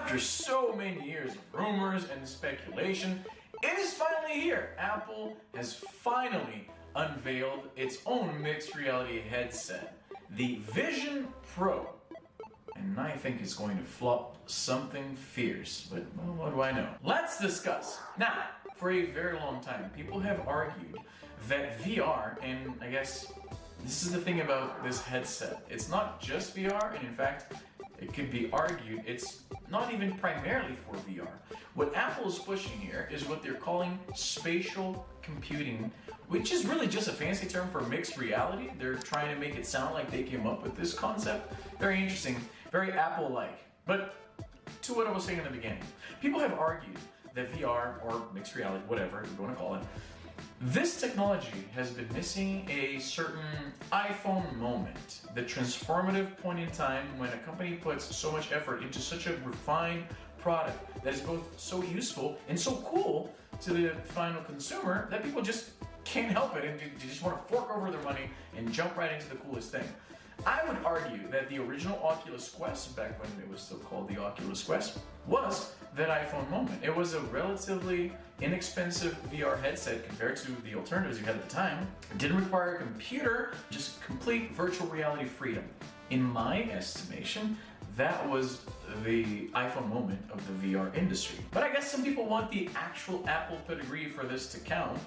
After so many years of rumors and speculation, it is finally here. Apple has finally unveiled its own mixed reality headset, the Vision Pro. And I think it's going to flop something fierce, but well, what do I know? Let's discuss. Now, for a very long time, people have argued that VR, and I guess this is the thing about this headset, it's not just VR, and in fact, it could be argued it's not even primarily for VR. What Apple is pushing here is what they're calling spatial computing, which is really just a fancy term for mixed reality. They're trying to make it sound like they came up with this concept. Very interesting, very Apple-like. But to what I was saying in the beginning, people have argued that VR, or mixed reality, whatever you want to call it, this technology has been missing a certain iPhone moment, the transformative point in time when a company puts so much effort into such a refined product that is both so useful and so cool to the final consumer that people just can't help it and they just want to fork over their money and jump right into the coolest thing. I would argue that the original Oculus Quest, back when it was still called the Oculus Quest, was that iPhone moment. It was a relatively inexpensive VR headset compared to the alternatives you had at the time. It didn't require a computer, just complete virtual reality freedom. In my estimation, that was the iPhone moment of the VR industry. But I guess some people want the actual Apple pedigree for this to count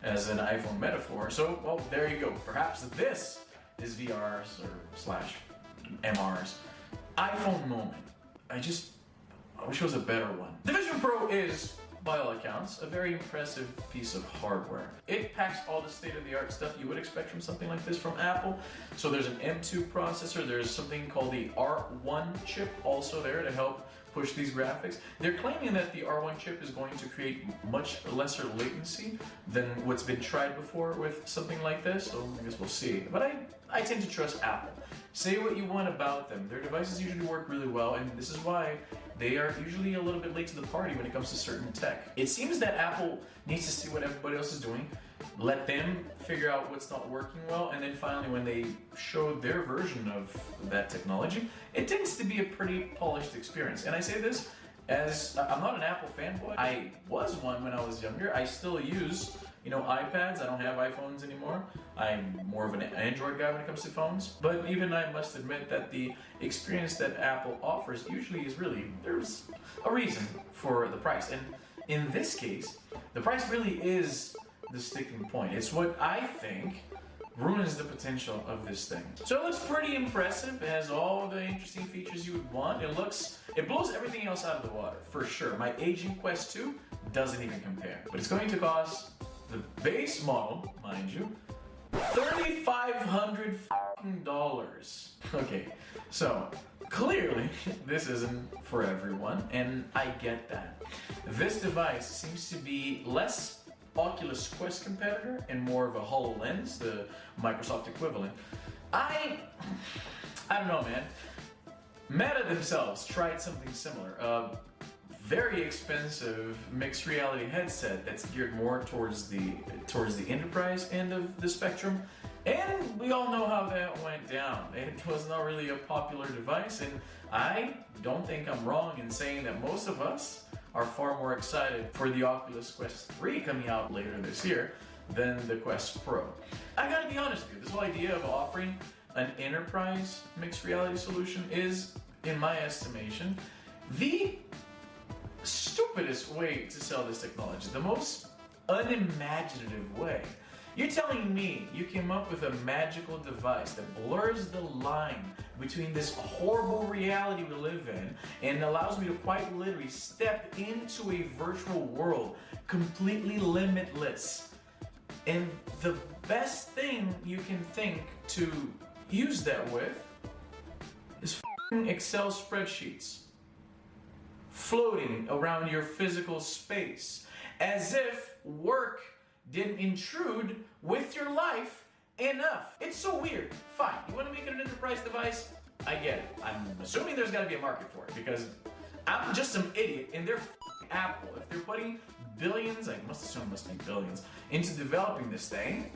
as an iPhone metaphor. So, well, there you go. Perhaps this is VR's or slash MR's iPhone moment. I wish it was a better one. The Vision Pro is, by all accounts, a very impressive piece of hardware. It packs all the state-of-the-art stuff you would expect from something like this from Apple. So there's an M2 processor, there's something called the R1 chip also there to help push these graphics. They're claiming that the R1 chip is going to create much lesser latency than what's been tried before with something like this, so I guess we'll see. But I tend to trust Apple. Say what you want about them. Their devices usually work really well, and this is why they are usually a little bit late to the party when it comes to certain tech. It seems that Apple needs to see what everybody else is doing, let them figure out what's not working well, and then finally when they show their version of that technology, it tends to be a pretty polished experience. And I say this as I'm not an Apple fanboy. I was one when I was younger. I still use, iPads. I don't have iPhones anymore. I'm more of an Android guy when it comes to phones. But even I must admit that the experience that Apple offers usually is really, there's a reason for the price. And in this case, the price really is the sticking point. It's what I think ruins the potential of this thing. So it looks pretty impressive. It has all the interesting features you would want. It blows everything else out of the water, for sure. My aging Quest 2 doesn't even compare. But it's going to cost, the base model, mind you, $3,500. Okay, so clearly this isn't for everyone, and I get that. This device seems to be less Oculus Quest competitor and more of a HoloLens, the Microsoft equivalent. I don't know, man. Meta themselves tried something similar. A very expensive mixed reality headset that's geared more towards the enterprise end of the spectrum. And we all know how that went down. It was not really a popular device, and I don't think I'm wrong in saying that most of us are far more excited for the Oculus Quest 3 coming out later this year than the Quest Pro. I gotta be honest with you, this whole idea of offering an enterprise mixed reality solution is, in my estimation, the stupidest way to sell this technology, the most unimaginative way. You're telling me you came up with a magical device that blurs the line between this horrible reality we live in and allows me to quite literally step into a virtual world completely limitless. And the best thing you can think to use that with is f***ing Excel spreadsheets floating around your physical space as if work didn't intrude with your life enough. It's so weird. Fine, you want to make it an enterprise device? I get it. I'm assuming there's got to be a market for it because I'm just some idiot and they're Apple. If they're putting billions, I must assume it must be billions, into developing this thing,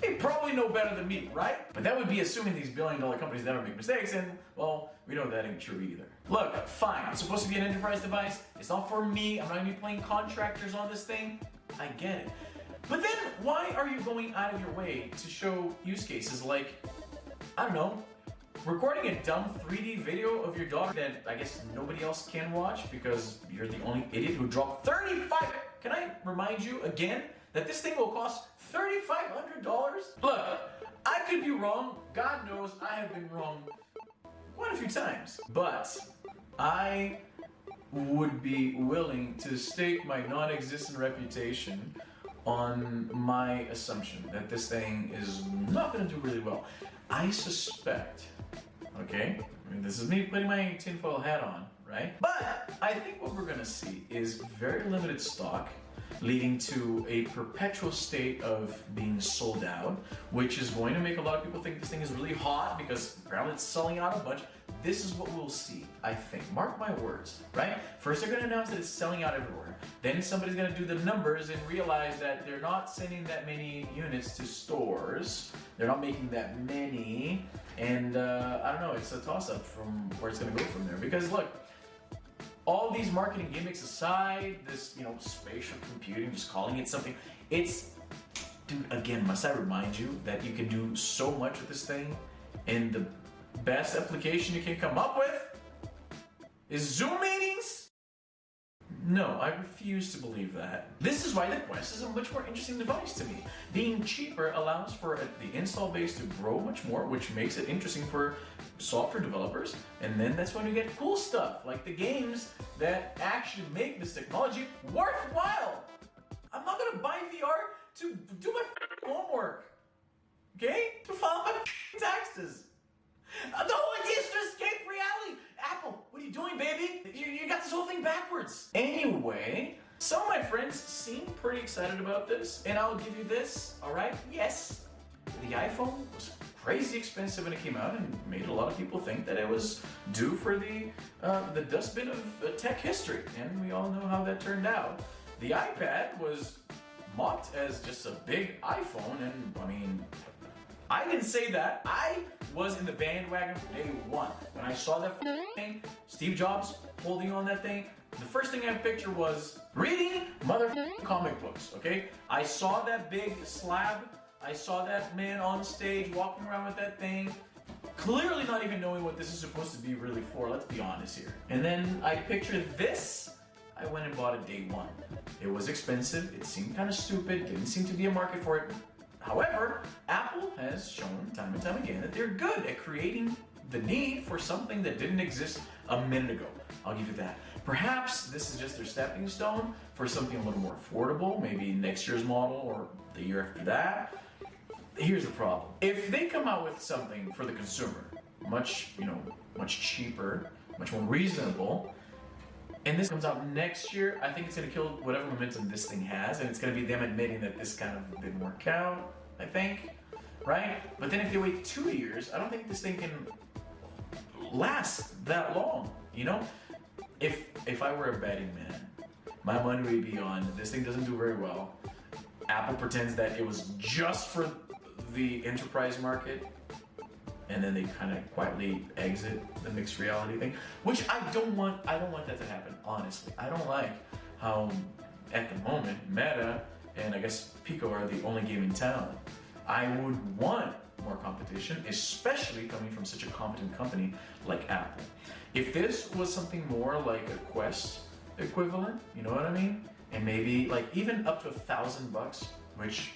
they probably know better than me, right? But that would be assuming these billion-dollar companies never make mistakes, and, well, we know that ain't true either. Look, fine, it's supposed to be an enterprise device. It's not for me. I'm not gonna be playing contractors on this thing. I get it. But then why are you going out of your way to show use cases like, I don't know, recording a dumb 3D video of your dog that I guess nobody else can watch because you're the only idiot who dropped $35. Can I remind you again that this thing will cost $3,500? Look, I could be wrong. God knows I have been wrong quite a few times. But I would be willing to stake my non-existent reputation on my assumption that this thing is not going to do really well. I suspect, okay, I mean, this is me putting my tinfoil hat on, right? But I think what we're going to see is very limited stock, leading to a perpetual state of being sold out, which is going to make a lot of people think this thing is really hot because apparently it's selling out a bunch. This is what we'll see, I think. Mark my words, right? First they're going to announce that it's selling out everywhere. Then somebody's going to do the numbers and realize that they're not sending that many units to stores. They're not making that many. And I don't know, it's a toss-up from where it's going to go from there. Because look, all these marketing gimmicks aside, this, spatial computing, just calling it something, it's, dude, again, must I remind you that you can do so much with this thing, and the best application you can come up with is Zoom meetings? No, I refuse to believe that. This is why the Quest is a much more interesting device to me. Being cheaper allows for the install base to grow much more, which makes it interesting for software developers, and then that's when you get cool stuff, like the games that actually make this technology worthwhile. I'm not gonna buy VR to do my homework, okay? To file my taxes. The whole idea is to escape reality. Apple, what are you doing, baby? You got this whole thing backwards. Anyway, some of my friends seem pretty excited about this, and I'll give you this, all right? Yes, the iPhone was crazy expensive when it came out and made a lot of people think that it was due for the dustbin of tech history, and we all know how that turned out. The iPad was mocked as just a big iPhone, and I mean, I didn't say that. I was in the bandwagon from day one. When I saw that thing, Steve Jobs holding on that thing, the first thing I pictured was reading comic books, okay? I saw that big slab. I saw that man on stage walking around with that thing, clearly not even knowing what this is supposed to be really for, let's be honest here. And then I pictured this. I went and bought it day one. It was expensive. It seemed kind of stupid. Didn't seem to be a market for it. However, Apple has shown time and time again that they're good at creating the need for something that didn't exist a minute ago. I'll give you that. Perhaps this is just their stepping stone for something a little more affordable, maybe next year's model or the year after that. Here's the problem. If they come out with something for the consumer, much cheaper, much more reasonable, and this comes out next year, I think it's going to kill whatever momentum this thing has, and it's going to be them admitting that this kind of didn't work out, I think, right? But then if they wait 2 years, I don't think this thing can last that long, If I were a betting man, my money would be on this thing doesn't do very well. Apple pretends that it was just for the enterprise market, and then they kind of quietly exit the mixed reality thing, which I don't want that to happen, honestly. I don't like how, at the moment, Meta and I guess Pico are the only game in town. I would want more competition, especially coming from such a competent company like Apple. If this was something more like a Quest equivalent, you know what I mean? And maybe like even up to $1,000, which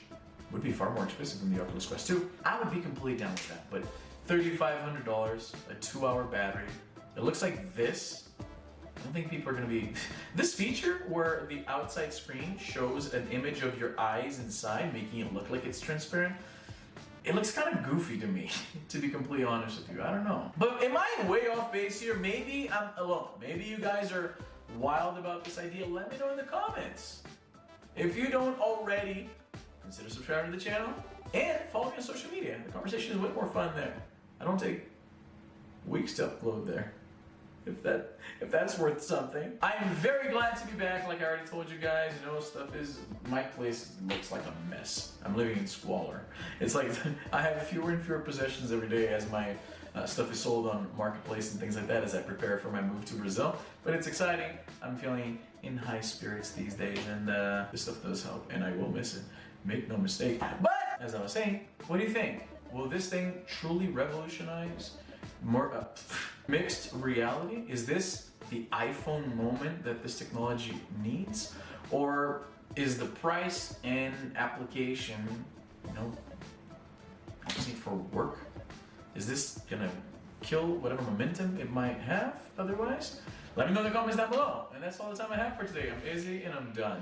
would be far more expensive than the Oculus Quest 2, I would be completely down with that. But $3,500, a 2-hour battery. It looks like this. I don't think people are gonna be... This feature where the outside screen shows an image of your eyes inside, making it look like it's transparent, it looks kind of goofy to me, to be completely honest with you. I don't know. But am I way off base here? Maybe I'm alone. Maybe you guys are wild about this idea. Let me know in the comments. If you don't already, consider subscribing to the channel and follow me on social media. The conversation is way more fun there. I don't take weeks to upload there, if that's worth something. I am very glad to be back. Like I already told you guys, my place looks like a mess. I'm living in squalor. It's like I have fewer and fewer possessions every day as my stuff is sold on Marketplace and things like that as I prepare for my move to Brazil. But it's exciting. I'm feeling in high spirits these days, and this stuff does help, and I will miss it. Make no mistake. But as I was saying, what do you think? Will this thing truly revolutionize more mixed reality? Is this the iPhone moment that this technology needs, or is the price and application, you know, for work? Is this gonna kill whatever momentum it might have otherwise? Let me know in the comments down below. And that's all the time I have for today. I'm Izzy and I'm done.